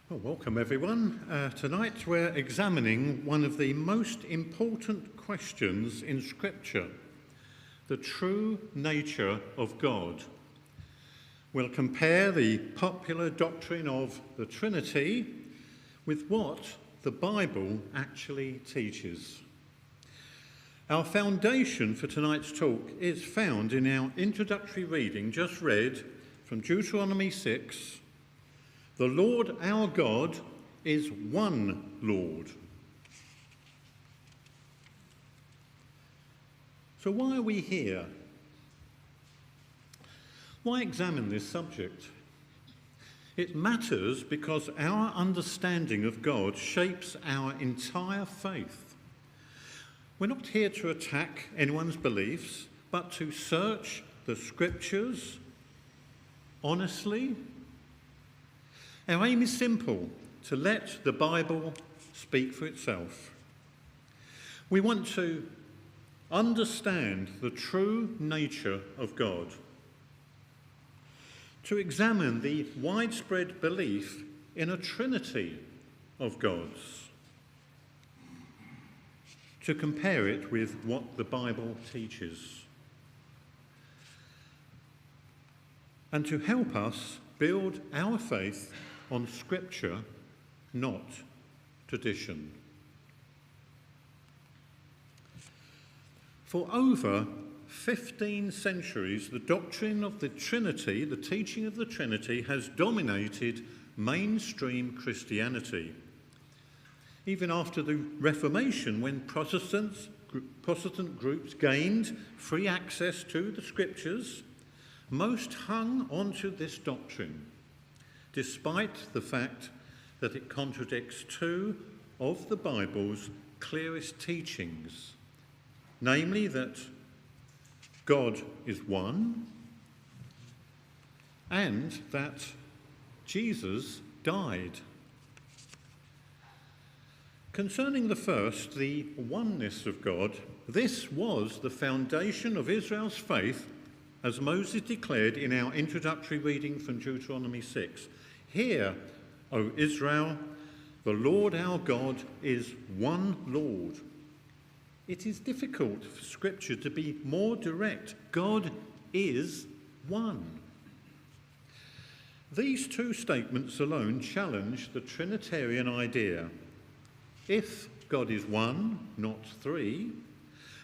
Well, welcome everyone. Tonight we're examining one of the most important questions in Scripture, the true nature of God. We'll compare the popular doctrine of the Trinity with what the Bible actually teaches. Our foundation for tonight's talk is found in our introductory reading just read from Deuteronomy 6. The Lord our God is one Lord. So why are we here? Why examine this subject? It matters because our understanding of God shapes our entire faith. We're not here to attack anyone's beliefs, but to search the Scriptures honestly. Our aim is simple, to let the Bible speak for itself. We want to understand the true nature of God, to examine the widespread belief in a trinity of gods, to compare it with what the Bible teaches, and to help us build our faith on Scripture, not tradition. For over 15 centuries, the doctrine of the Trinity, the teaching of the Trinity, has dominated mainstream Christianity. Even after the Reformation, when Protestant groups gained free access to the Scriptures, most hung onto this doctrine, despite the fact that it contradicts two of the Bible's clearest teachings, namely that God is one and that Jesus died. Concerning the first, the oneness of God, this was the foundation of Israel's faith, as Moses declared in our introductory reading from Deuteronomy 6. Hear, O Israel, the Lord our God is one Lord. It is difficult for Scripture to be more direct. God is one. These two statements alone challenge the Trinitarian idea. If God is one, not three,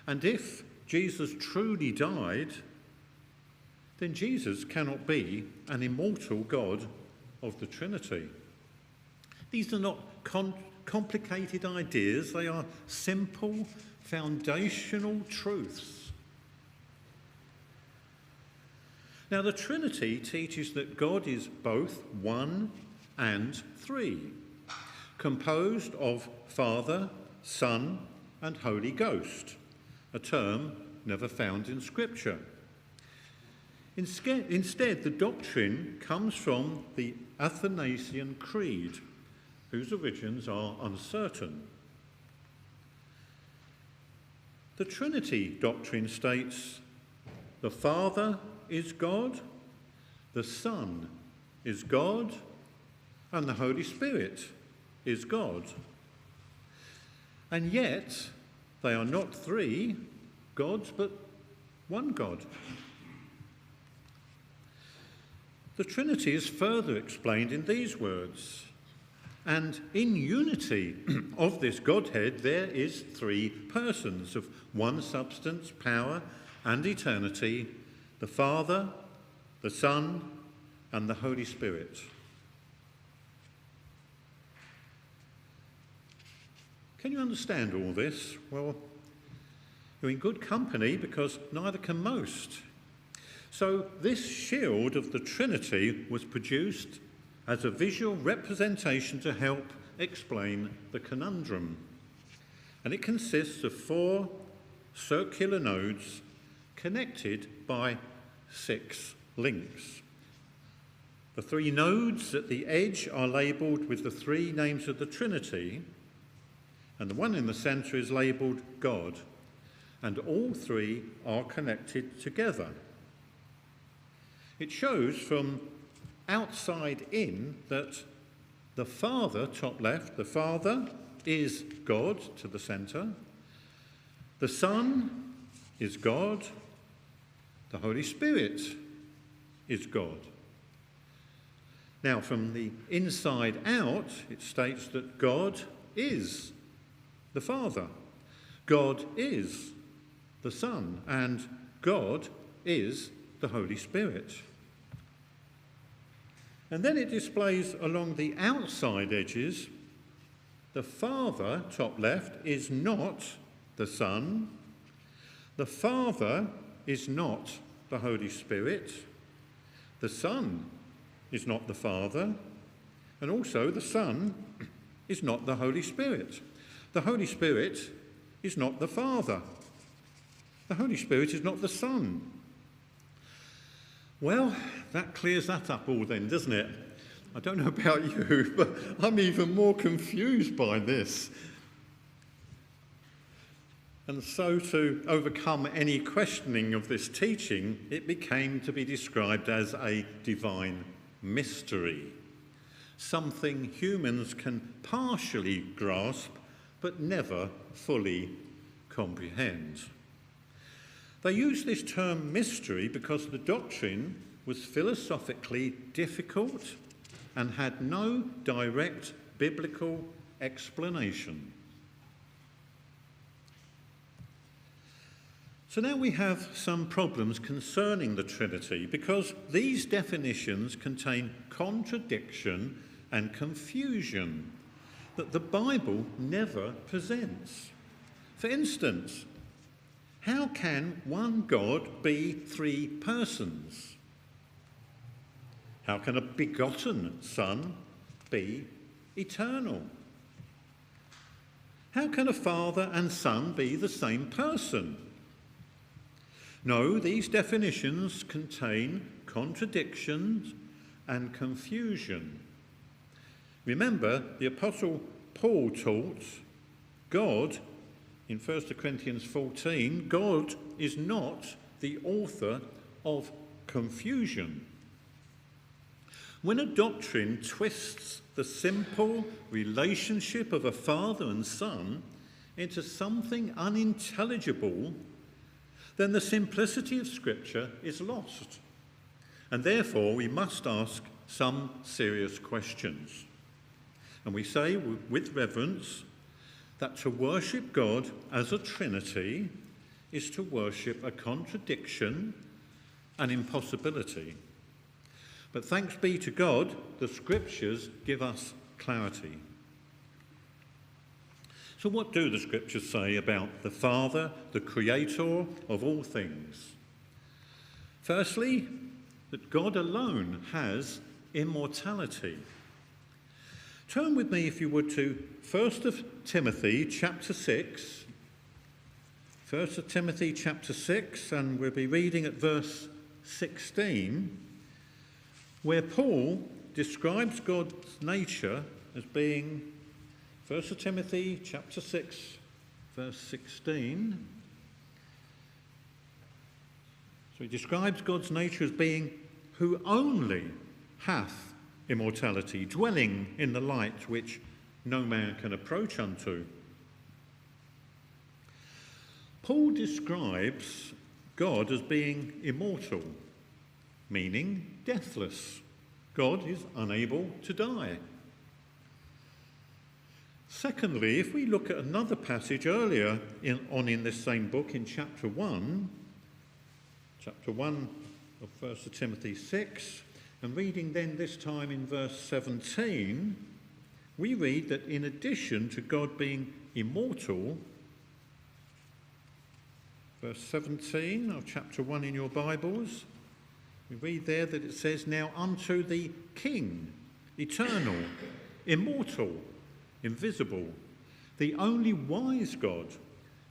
and if Jesus truly died, then Jesus cannot be an immortal God of the Trinity. These are not complicated ideas, they are simple, foundational truths. Now, the Trinity teaches that God is both one and three, composed of Father, Son, and Holy Ghost, a term never found in Scripture. Instead, the doctrine comes from the Athanasian Creed, whose origins are uncertain. The Trinity doctrine states the Father is God, the Son is God, and the Holy Spirit is God. And yet, they are not three gods, but one God. The Trinity is further explained in these words. And in unity of this Godhead, there is three persons of one substance, power, and eternity, the Father, the Son, and the Holy Spirit. Can you understand all this? Well, you're in good company because neither can most. So this shield of the Trinity was produced as a visual representation to help explain the conundrum. And it consists of 4 circular nodes connected by 6 links. The 3 nodes at the edge are labelled with the 3 names of the Trinity, and the one in the centre is labelled God, and all 3 are connected together. It shows from outside in that The Father, top left, the Father is God to the centre. The Son is God. The Holy Spirit is God. Now, from the inside out, it states that God is the Father, God is the Son, and God is the Holy Spirit. And then it displays along the outside edges, the Father, top left, is not the Son. The Father is not the Holy Spirit. The Son is not the Father. And also the Son is not the Holy Spirit. The Holy Spirit is not the Father. The Holy Spirit is not the Son. Well, that clears that up all then, doesn't it? I don't know about you, but I'm even more confused by this. And so to overcome any questioning of this teaching, it became to be described as a divine mystery, something humans can partially grasp but never fully comprehend. They use this term mystery because the doctrine was philosophically difficult and had no direct biblical explanation. So now we have some problems concerning the Trinity because these definitions contain contradiction and confusion that the Bible never presents. For instance, how can one God be three persons? How can a begotten Son be eternal? How can a Father and Son be the same person? No, these definitions contain contradictions and confusion. Remember, the Apostle Paul taught God, in 1 Corinthians 14, God is not the author of confusion. When a doctrine twists the simple relationship of a father and son into something unintelligible, then the simplicity of Scripture is lost. And therefore, we must ask some serious questions. And we say with reverence that to worship God as a Trinity is to worship a contradiction, an impossibility. But thanks be to God, the Scriptures give us clarity. So what do the Scriptures say about the Father, the Creator of all things? Firstly, that God alone has immortality. Turn with me, if you would, to 1 Timothy chapter 6. 1 Timothy chapter 6, and we'll be reading at verse 16, where Paul describes God's nature as being 1 Timothy chapter 6, verse 16. So he describes God's nature as being who only hath immortality, dwelling in the light which no man can approach unto. Paul describes God as being immortal, meaning deathless. God is unable to die. Secondly, if we look at another passage earlier in this same book, in chapter 1 of 1 Timothy 6, and reading then this time in verse 17, we read that in addition to God being immortal, verse 17 of chapter 1 in your Bibles, we read there that it says, "Now unto the King, eternal, immortal, invisible, the only wise God,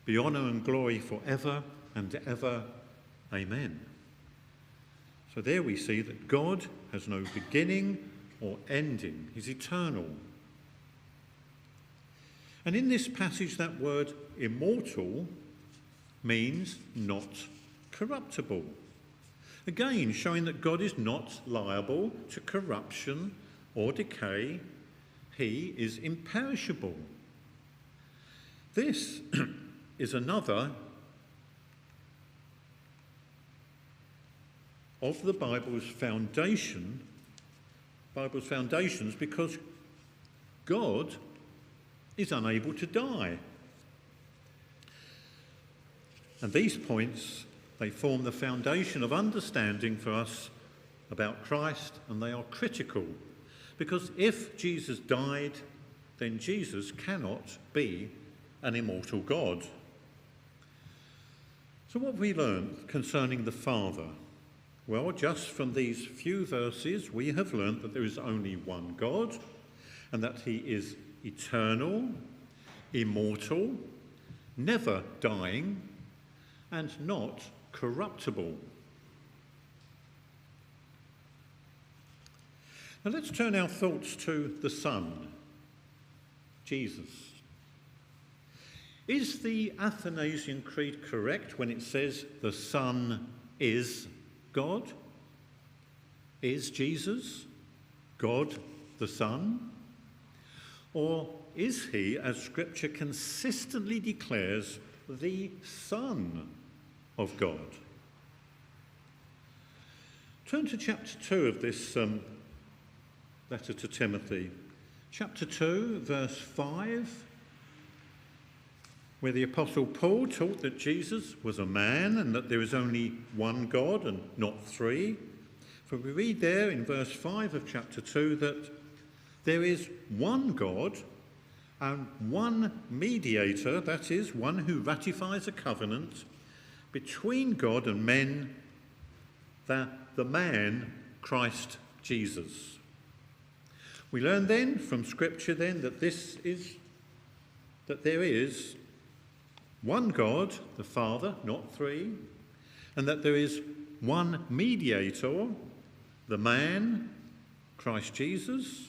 be honour and glory forever and ever. Amen." So there we see that God has no beginning or ending. He's eternal. And in this passage, that word immortal means not corruptible. Again, showing that God is not liable to corruption or decay, He is imperishable. This is another of the Bible's foundations, because God is unable to die. And these points, they form the foundation of understanding for us about Christ, and they are critical, because if Jesus died, then Jesus cannot be an immortal God. So what have we learned concerning the Father? Well, just from these few verses, we have learned that there is only one God, and that he is eternal, immortal, never dying, and not corruptible. Now let's turn our thoughts to the Son, Jesus. Is the Athanasian Creed correct when it says the Son is God? Is Jesus God the Son? Or is he, as Scripture consistently declares, the Son of God? Turn to chapter 2 of this letter to Timothy. Chapter 2, verse 5, where the Apostle Paul taught that Jesus was a man and that there is only one God and not three. For we read there in verse 5 of chapter 2 that there is one God and one mediator, that is, one who ratifies a covenant between God and men, the man Christ Jesus. We learn then from Scripture then that there is one God, the Father, not three, and that there is one mediator, the man, Christ Jesus,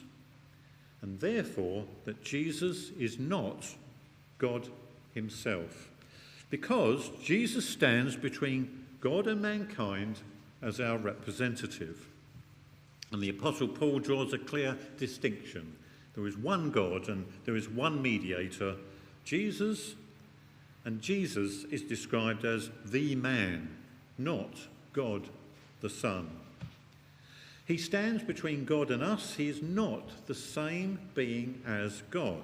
and therefore that Jesus is not God himself, because Jesus stands between God and mankind as our representative. And the Apostle Paul draws a clear distinction. There is one God and there is one mediator, Jesus, and Jesus is described as the man, not God the Son. He stands between God and us. He is not the same being as God.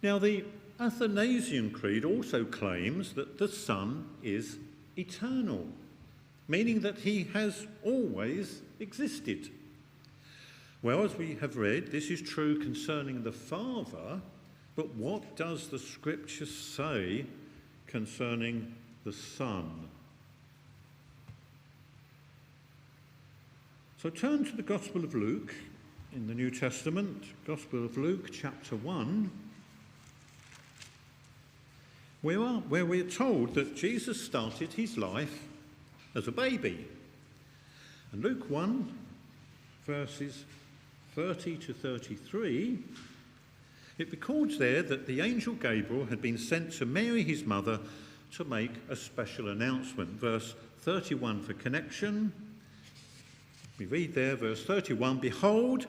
Now, the Athanasian Creed also claims that the Son is eternal, meaning that he has always existed. Well, as we have read, this is true concerning the Father, but what does the Scripture say concerning the Son? So turn to the Gospel of Luke in the New Testament, Gospel of Luke, chapter 1, where we are told that Jesus started his life as a baby. And Luke 1, verses 30 to 33, it records there that the angel Gabriel had been sent to Mary, his mother, to make a special announcement. Verse 31 for connection. We read there, verse 31, "Behold,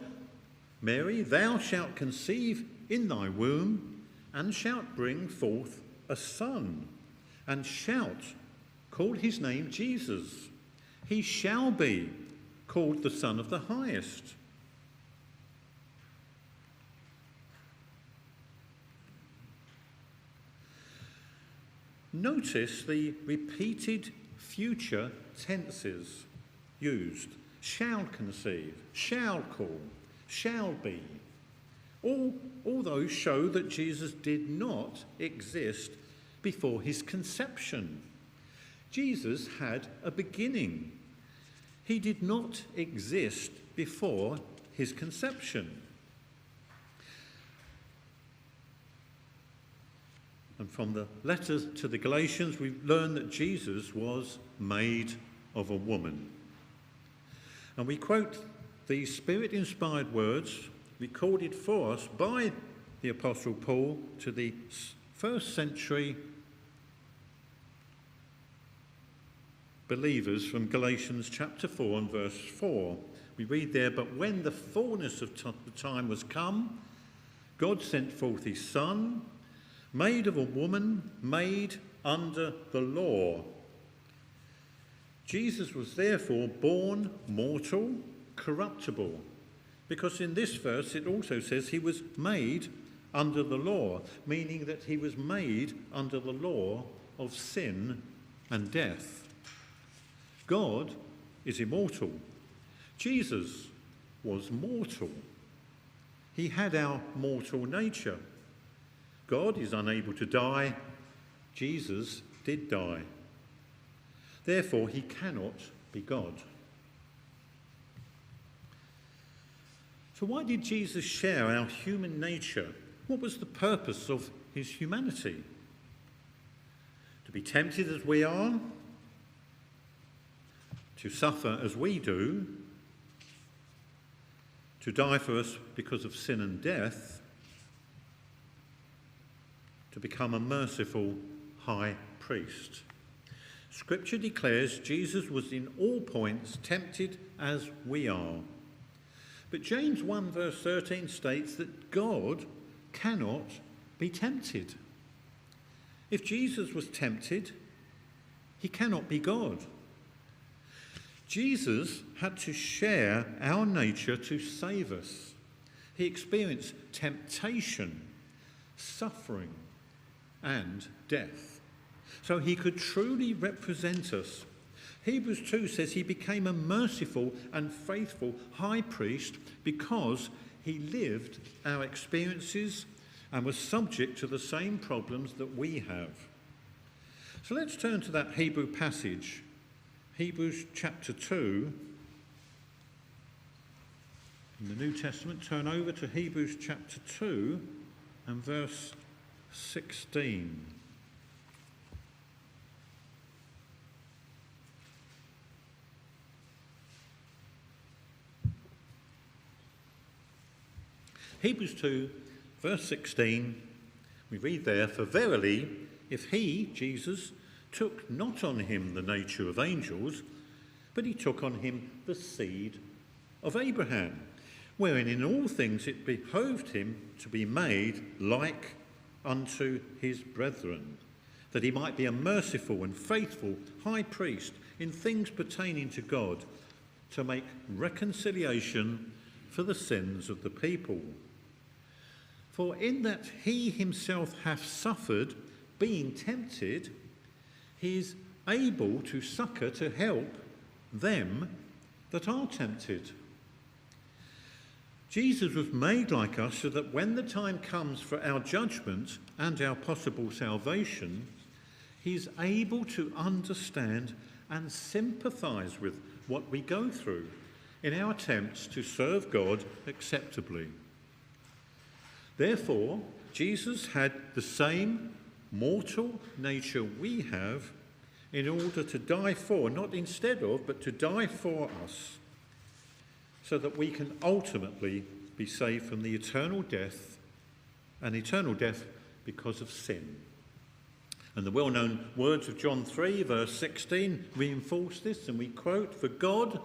Mary, thou shalt conceive in thy womb, and shalt bring forth a son, and shalt call his name Jesus. He shall be called the Son of the Highest." Notice the repeated future tenses used. Shall conceive, shall call, shall be. All those show that Jesus did not exist before his conception. Jesus had a beginning. He did not exist before his conception. And from the letter to the Galatians, we learn that Jesus was made of a woman. And we quote these Spirit-inspired words recorded for us by the Apostle Paul to the first century believers from Galatians chapter 4 and verse 4. We read there, "But when the fullness of the time was come, God sent forth his Son, made of a woman, made under the law. Jesus was therefore born mortal, corruptible," because in this verse it also says he was made under the law, meaning that he was made under the law of sin and death. God is immortal. Jesus was mortal. He had our mortal nature. God is unable to die. Jesus did die. Therefore, he cannot be God. So why did Jesus share our human nature? What was the purpose of his humanity? To be tempted as we are? To suffer as we do? To die for us because of sin and death? To become a merciful high priest? Scripture declares Jesus was in all points tempted as we are. But James 1 verse 13 states that God cannot be tempted. If Jesus was tempted, he cannot be God. Jesus had to share our nature to save us. He experienced temptation, suffering, and death, so he could truly represent us. Hebrews 2 says he became a merciful and faithful high priest because he lived our experiences and was subject to the same problems that we have. So let's turn to that Hebrew passage, Hebrews chapter 2. In the New Testament, turn over to Hebrews chapter 2 and verse 16. Hebrews 2, verse 16, we read there, "For verily, if he, Jesus, took not on him the nature of angels, but he took on him the seed of Abraham, wherein in all things it behoved him to be made like unto his brethren, that he might be a merciful and faithful high priest in things pertaining to God, to make reconciliation for the sins of the people. For in that he himself hath suffered, being tempted, he is able to succour, to help them that are tempted." Jesus was made like us so that when the time comes for our judgment and our possible salvation, he is able to understand and sympathise with what we go through in our attempts to serve God acceptably. Therefore, Jesus had the same mortal nature we have in order to die for, not instead of, but to die for us, so that we can ultimately be saved from the eternal death because of sin. And the well-known words of John 3, verse 16 reinforce this, and we quote, "For God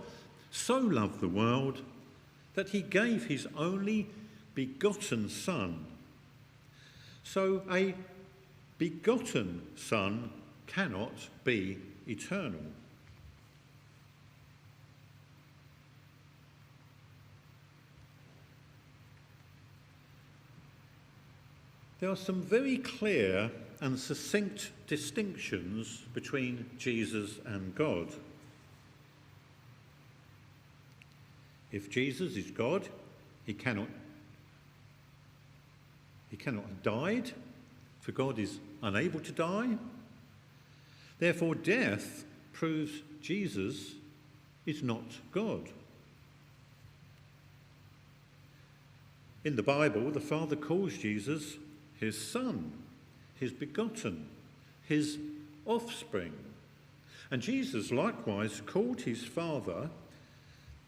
so loved the world that he gave his only begotten Son." So a begotten Son cannot be eternal. There are some very clear and succinct distinctions between Jesus and God. If Jesus is God, he cannot have died, for God is unable to die. Therefore, death proves Jesus is not God. In the Bible, the Father calls Jesus his Son, his begotten, his offspring. And Jesus likewise called his Father,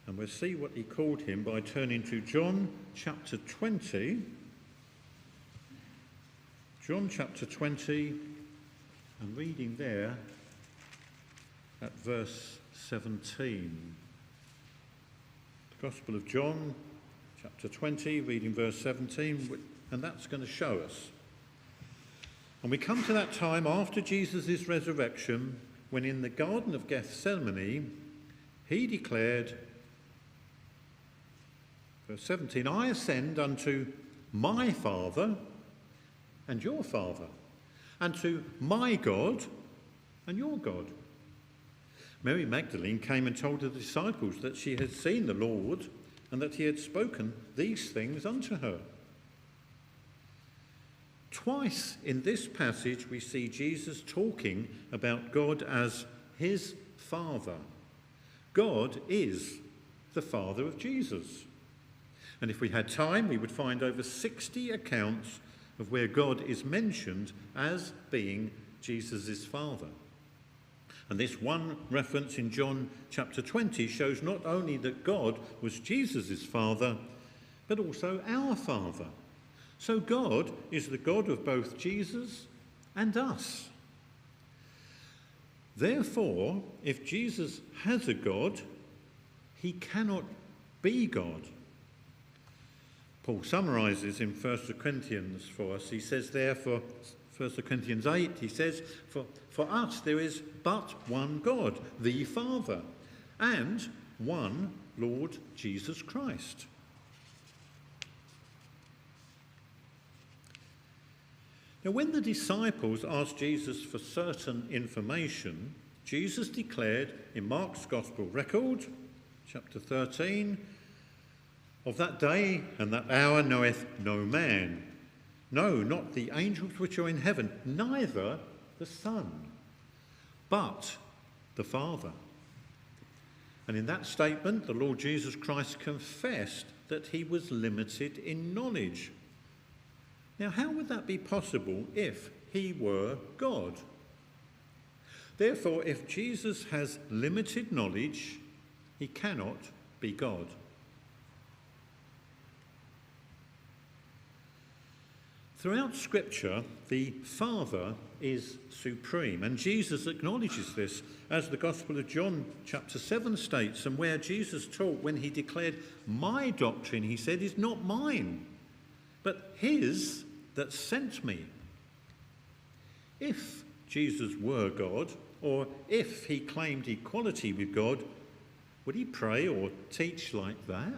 and we'll see what he called him by turning to John chapter 20. John chapter 20, and reading there at verse 17. The Gospel of John, chapter 20, reading verse 17, and that's going to show us. And we come to that time after Jesus' resurrection, when in the Garden of Gethsemane, he declared, verse 17, I ascend unto my Father and your Father, and to my God and your God. Mary Magdalene came and told the disciples that she had seen the Lord and that he had spoken these things unto her. Twice in this passage we see Jesus talking about God as his Father. God is the Father of Jesus. And if we had time, we would find over 60 accounts of where God is mentioned as being Jesus' Father. And this one reference in John chapter 20 shows not only that God was Jesus' Father, but also our Father. So God is the God of both Jesus and us. Therefore, if Jesus has a God, he cannot be God. Paul summarises in 1 Corinthians for us. He says there for 1 Corinthians 8, he says, for us there is but one God, the Father, and one Lord Jesus Christ. Now, when the disciples asked Jesus for certain information, Jesus declared in Mark's Gospel record, chapter 13, of that day and that hour knoweth no man, no, not the angels which are in heaven, neither the Son, but the Father. And in that statement, the Lord Jesus Christ confessed that he was limited in knowledge. Now, how would that be possible if he were God? Therefore, if Jesus has limited knowledge, he cannot be God. Throughout Scripture, the Father is supreme, and Jesus acknowledges this, as the Gospel of John chapter 7 states, and where Jesus taught when he declared, my doctrine, he said, is not mine, but his that sent me. If Jesus were God, or if he claimed equality with God, would he pray or teach like that?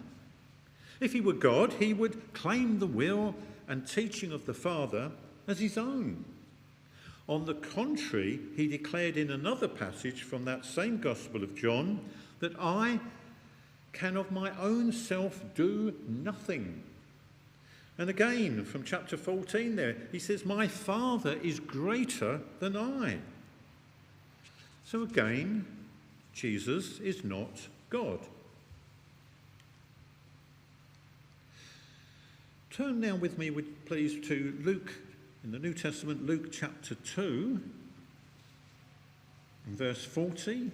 If he were God, he would claim the will and teaching of the Father as his own. On the contrary, he declared in another passage from that same Gospel of John that I can of my own self do nothing. And again, from chapter 14 there, he says, my Father is greater than I. So again, Jesus is not God. Turn now with me, please, to Luke, in the New Testament, Luke chapter 2, and verse 40.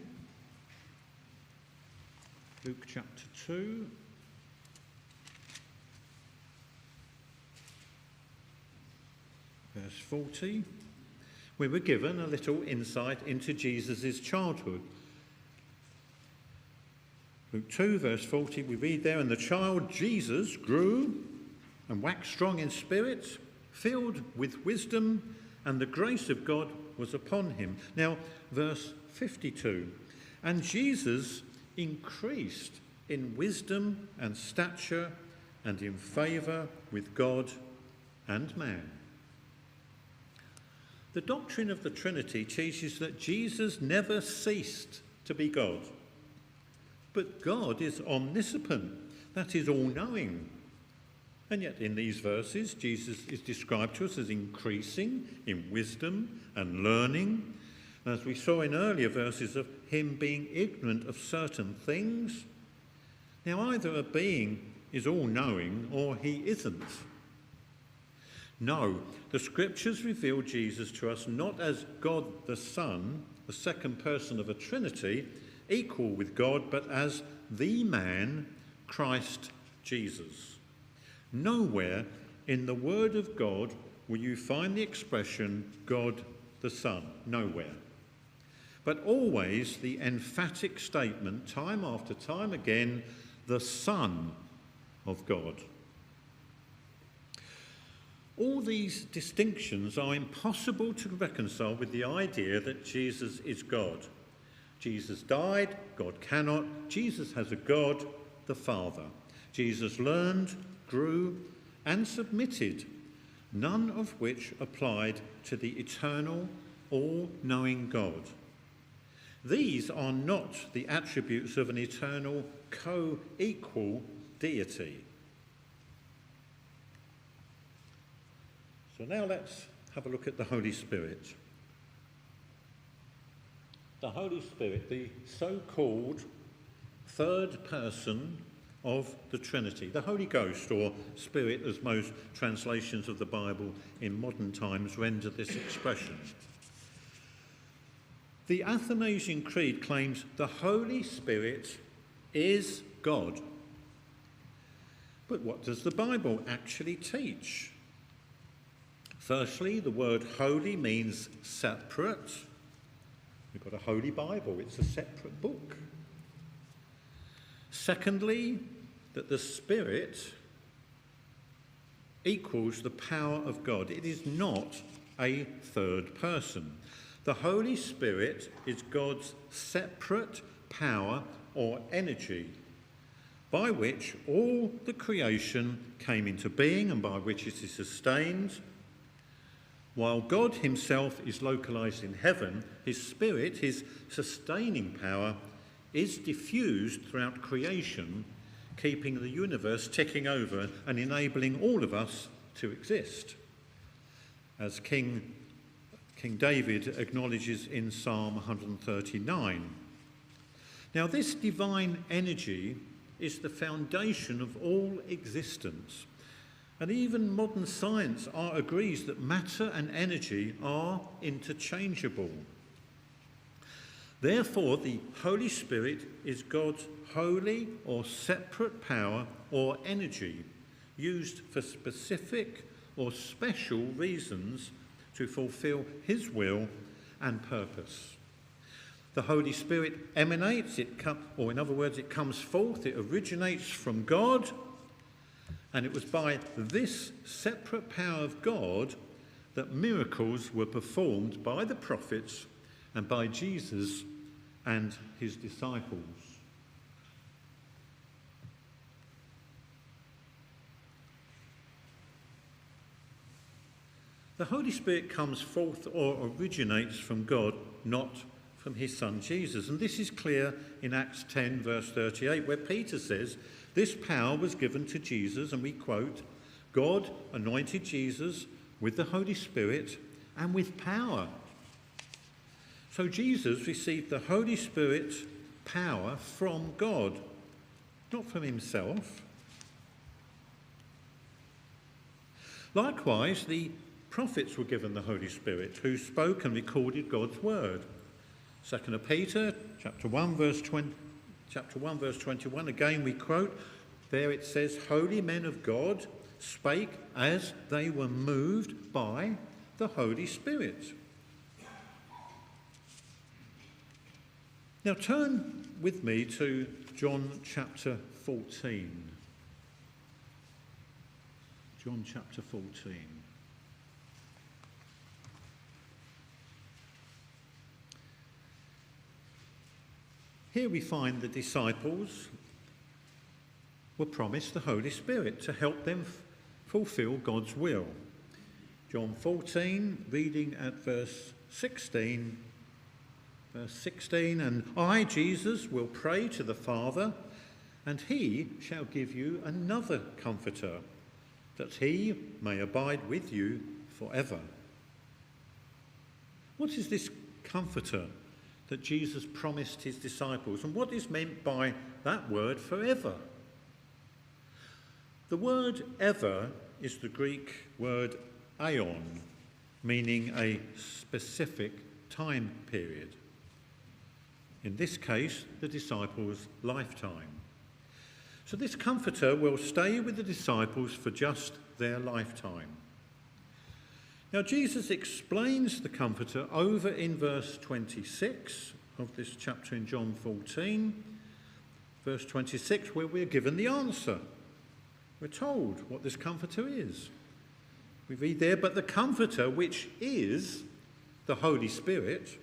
Luke chapter 2. Verse 40, we were given a little insight into Jesus' childhood. Luke 2, verse 40, we read there, and the child Jesus grew and waxed strong in spirit, filled with wisdom, and the grace of God was upon him. Now, verse 52, and Jesus increased in wisdom and stature and in favour with God and man. The doctrine of the Trinity teaches that Jesus never ceased to be God. But God is omniscient, that is all-knowing. And yet in these verses, Jesus is described to us as increasing in wisdom and learning. As we saw in earlier verses of him being ignorant of certain things. Now either a being is all-knowing or he isn't. No, the Scriptures reveal Jesus to us not as God the Son, the second person of a Trinity, equal with God, but as the man, Christ Jesus. Nowhere in the Word of God will you find the expression God the Son. Nowhere. but always the emphatic statement, time after time again, the Son of God. All these distinctions are impossible to reconcile with the idea that Jesus is God. Jesus died, God cannot. Jesus has a God, the Father. Jesus learned, grew, and submitted, none of which applied to the eternal, all-knowing God. These are not the attributes of an eternal, co-equal deity. So now let's have a look at the Holy Spirit. The Holy Spirit, the so-called third person of the Trinity, the Holy Ghost, or Spirit as most translations of the Bible in modern times render this expression. The Athanasian Creed claims the Holy Spirit is God. But what does the Bible actually teach? Firstly, the word holy means separate. We've got a holy Bible, it's a separate book. Secondly, that the Spirit equals the power of God. It is not a third person. The Holy Spirit is God's separate power or energy by which all the creation came into being and by which it is sustained. While God himself is localized in heaven, his Spirit, his sustaining power, is diffused throughout creation, keeping the universe ticking over and enabling all of us to exist. As King David acknowledges in Psalm 139. Now, this divine energy is the foundation of all existence. And even modern science agrees that matter and energy are interchangeable. Therefore, the Holy Spirit is God's holy or separate power or energy used for specific or special reasons to fulfill his will and purpose. The Holy Spirit emanates, it comes forth, it originates from God. And it was by this separate power of God that miracles were performed by the prophets and by Jesus and his disciples. The Holy Spirit comes forth or originates from God, not from his Son Jesus. And this is clear in Acts 10, verse 38, where Peter says, this power was given to Jesus, and we quote, God anointed Jesus with the Holy Spirit and with power. So Jesus received the Holy Spirit's power from God, not from himself. Likewise, the prophets were given the Holy Spirit, who spoke and recorded God's word. 2 Peter chapter 1 verse 21, again we quote, there it says, holy men of God spake as they were moved by the Holy Spirit. Now turn with me to John chapter 14. John chapter 14. Here we find the disciples were promised the Holy Spirit to help them fulfill God's will. John 14, reading at verse 16. Verse 16, and I, Jesus, will pray to the Father, and he shall give you another comforter, that he may abide with you forever. What is this comforter that Jesus promised his disciples? And what is meant by that word forever? The word ever is the Greek word aeon, meaning a specific time period. In this case, the disciples' lifetime. So this comforter will stay with the disciples for just their lifetime. Now, Jesus explains the Comforter over in verse 26 of this chapter in John 14, verse 26, where we're given the answer. We're told what this Comforter is. We read there, "But the Comforter, which is the Holy Spirit,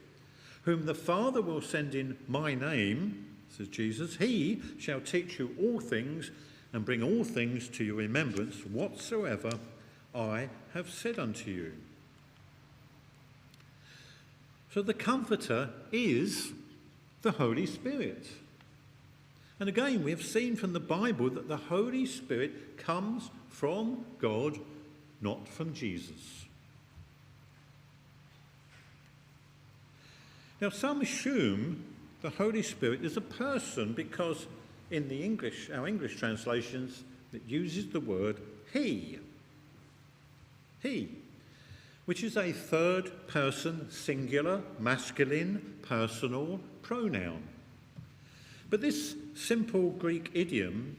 whom the Father will send in my name," says Jesus, "he shall teach you all things and bring all things to your remembrance whatsoever I have said unto you." So the Comforter is the Holy Spirit. And again, we have seen from the Bible that the Holy Spirit comes from God, not from Jesus. Now, some assume the Holy Spirit is a person because in our English translations, it uses the word he. He, which is a third person, singular, masculine, personal pronoun. But this simple Greek idiom,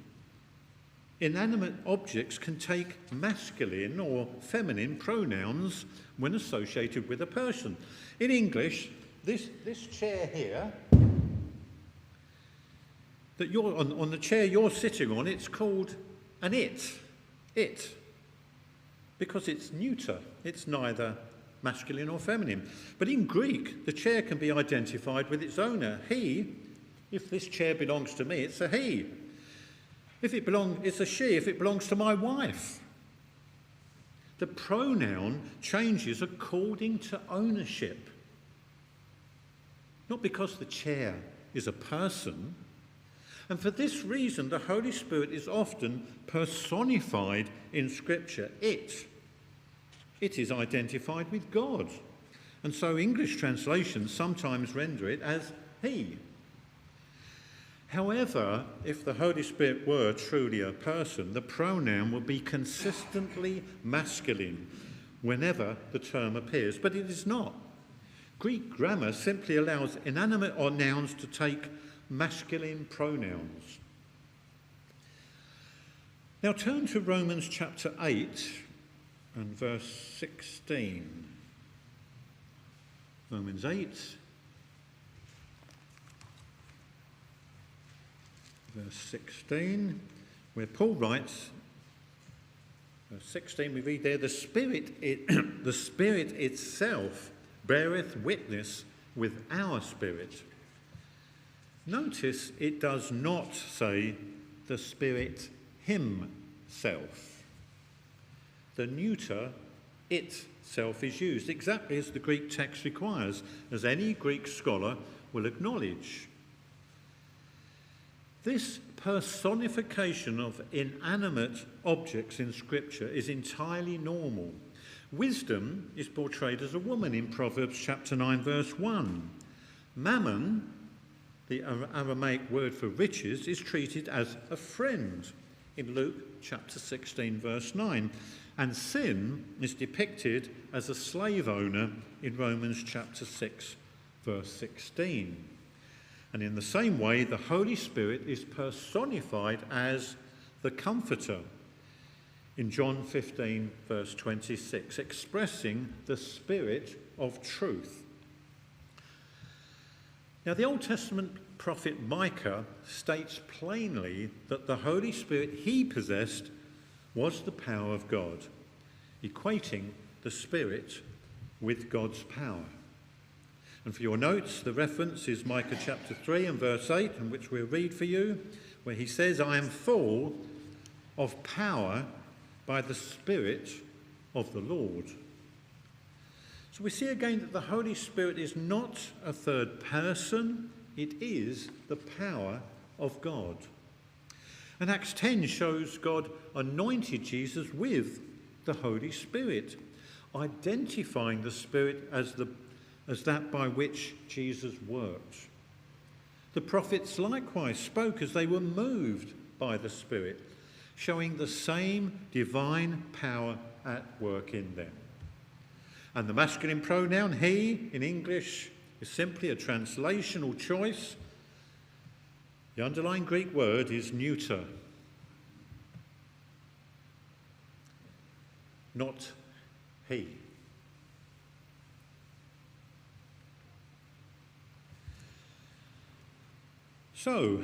inanimate objects can take masculine or feminine pronouns when associated with a person. In English, this chair here, that you're on the chair you're sitting on, it's called an it, because it's neuter. It's neither masculine or feminine. But in Greek, the chair can be identified with its owner. He, if this chair belongs to me, it's a he. It's a she if it belongs to my wife. The pronoun changes according to ownership. Not because the chair is a person. And for this reason, the Holy Spirit is often personified in Scripture. It is identified with God. And so English translations sometimes render it as he. However, if the Holy Spirit were truly a person, the pronoun would be consistently masculine whenever the term appears. But it is not. Greek grammar simply allows inanimate or nouns to take masculine pronouns. Now turn to Romans chapter 8 and verse 16. Romans 8, verse 16, where Paul writes, verse 16, we read there, the Spirit itself beareth witness with our spirit. Notice it does not say the Spirit himself. The neuter itself is used exactly as the Greek text requires, as any Greek scholar will acknowledge. This personification of inanimate objects in Scripture is entirely normal. Wisdom is portrayed as a woman in Proverbs chapter 9 verse 1. Mammon, the Aramaic word for riches, is treated as a friend in Luke chapter 16 verse 9. And sin is depicted as a slave owner in Romans chapter 6 verse 16. And in the same way, the Holy Spirit is personified as the Comforter in John 15 verse 26, expressing the Spirit of truth. Now, the Old Testament prophet Micah states plainly that the Holy Spirit he possessed was the power of God, equating the Spirit with God's power. And for your notes, the reference is Micah chapter 3 and verse 8, in which we'll read for you, where he says, I am full of power by the Spirit of the Lord. So we see again that the Holy Spirit is not a third person, it is the power of God. And Acts 10 shows God anointed Jesus with the Holy Spirit, identifying the Spirit as that by which Jesus worked. The prophets likewise spoke as they were moved by the Spirit, showing the same divine power at work in them. And the masculine pronoun he in English is simply a translational choice. The underlying Greek word is neuter, not he. So,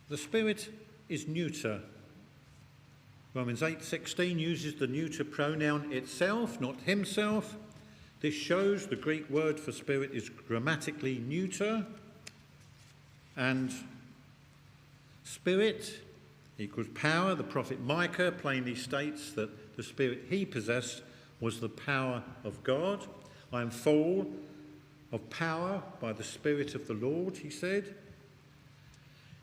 the Spirit is neuter. Romans 8:16 uses the neuter pronoun itself, not himself. This shows the Greek word for Spirit is grammatically neuter, and Spirit equals power. The prophet Micah plainly states that the Spirit he possessed was the power of God. I am full of power by the Spirit of the Lord, he said.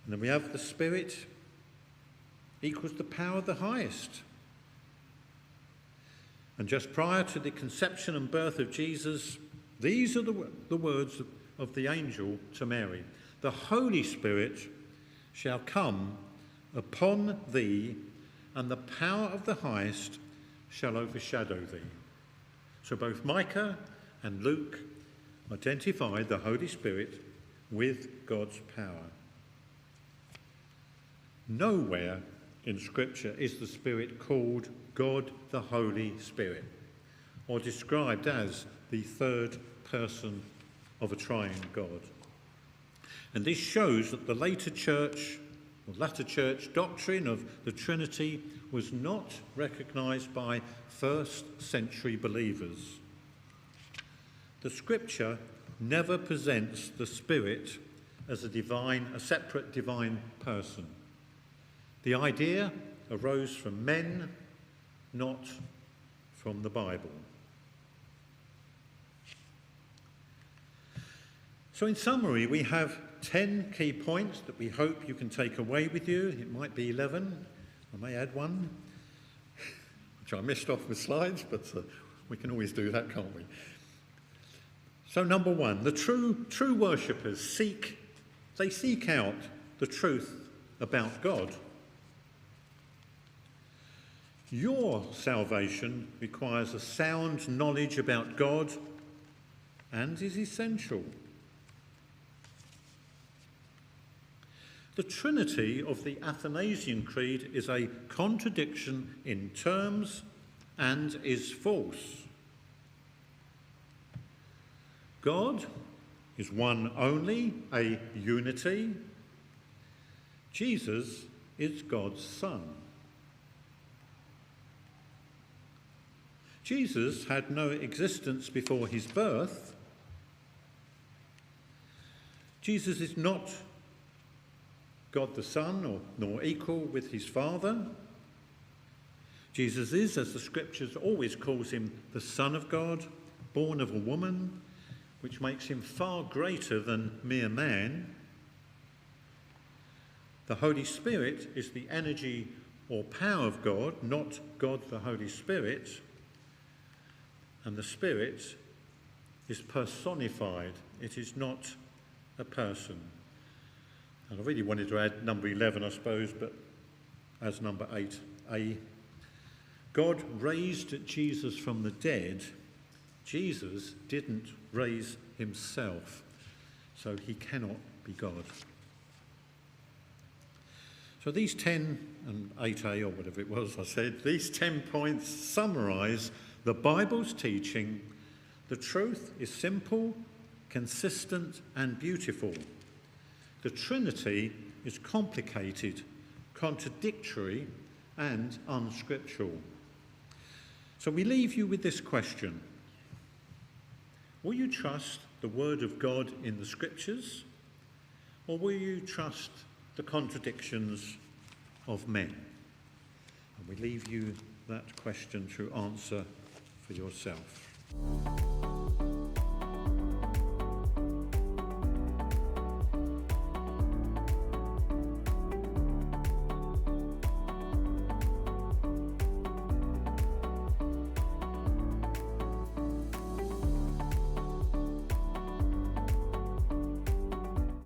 And then we have the Spirit equals the power of the highest. And just prior to the conception and birth of Jesus, these are the words of the angel to Mary. The Holy Spirit shall come upon thee, and the power of the highest shall overshadow thee. So both Micah and Luke identify the Holy Spirit with God's power. Nowhere in Scripture is the Spirit called God the Holy Spirit, or described as the third person of a triune God. And this shows that the latter church doctrine of the Trinity was not recognised by first century believers. The Scripture never presents the Spirit as a separate divine person. The idea arose from men, not from the Bible. So in summary, we have 10 key points that we hope you can take away with you. It might be 11. I may add one, which I missed off my slides, but we can always do that, can't we? So number one, the true worshippers seek out the truth about God. Your salvation requires a sound knowledge about God and is essential. The Trinity of the Athanasian Creed is a contradiction in terms and is false. God is one only, a unity. Jesus is God's Son. Jesus had no existence before his birth. Jesus is not God the Son, nor equal with his Father. Jesus is, as the Scriptures always calls him, the Son of God, born of a woman, which makes him far greater than mere man. The Holy Spirit is the energy or power of God, not God the Holy Spirit. And the Spirit is personified. It is not a person. And I really wanted to add number 11, I suppose, but as number 8a. God raised Jesus from the dead. Jesus didn't raise himself, so he cannot be God. So these 10 and 8a, or whatever it was I said, these 10 points summarise the Bible's teaching. The truth is simple, consistent and beautiful. The Trinity is complicated, contradictory and unscriptural. So we leave you with this question. Will you trust the Word of God in the Scriptures, or will you trust the contradictions of men? And we leave you that question to answer for yourself.